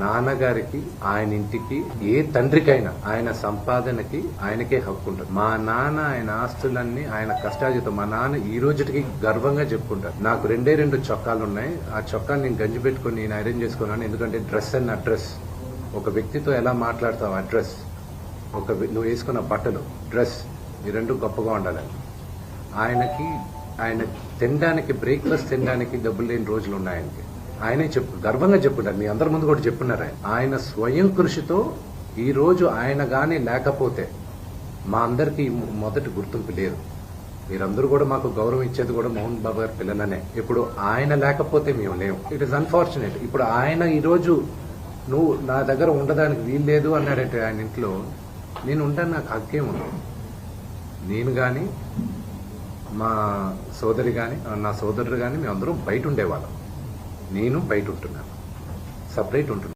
నాన్నగారికి ఆయన ఇంటికి ఏ తండ్రికైనా ఆయన సంపాదనకి ఆయనకే హక్కు ఉంటుంది. మా నాన్న ఆయన ఆస్తులన్నీ ఆయన కష్టార్జితం. మా నాన్న ఈ రోజుకి గర్వంగా చెప్పుకుంటారు. నాకు రెండు చొక్కాలు ఉన్నాయి. ఆ చొక్కాలు నేను గంజి పెట్టుకుని నేను ఐరన్ చేసుకున్నాను. ఎందుకంటే డ్రెస్ అండ్ అడ్రస్, ఒక వ్యక్తితో ఎలా మాట్లాడతావు అడ్రస్, నువ్వు వేసుకున్న బట్టలు డ్రెస్, ఈ రెండు గొప్పగా ఉండాలని. ఆయన తినడానికి, బ్రేక్ఫాస్ట్ తినడానికి డబ్బులు లేని రోజులు ఉన్నాయి ఆయనకి. ఆయనే గర్వంగా చెప్పుకుంటారు. మీ అందరి ముందు కూడా చెప్పున్నారు. ఆయన స్వయం కృషితో ఈ రోజు ఆయన గానీ లేకపోతే మా అందరికి మొదటి గుర్తింపు లేదు. మీరందరూ కూడా మాకు గౌరవం ఇచ్చేది కూడా మోహన్ బాబు గారి పిల్లలనే. ఇప్పుడు ఆయన లేకపోతే మేము లేవు. It is unfortunate. ఇప్పుడు ఆయన ఈరోజు నువ్వు నా దగ్గర ఉండడానికి వీలు లేదు అన్నాడంటే ఆయన ఇంట్లో, నేను ఉంటాను, నాకు హక్కే ఉంది. నేను కానీ మా సోదరి కానీ నా సోదరుడు కానీ మేమందరం బయట ఉండేవాళ్ళం. నేను బయట ఉంటున్నాను, సపరేట్ ఉంటున్నాను.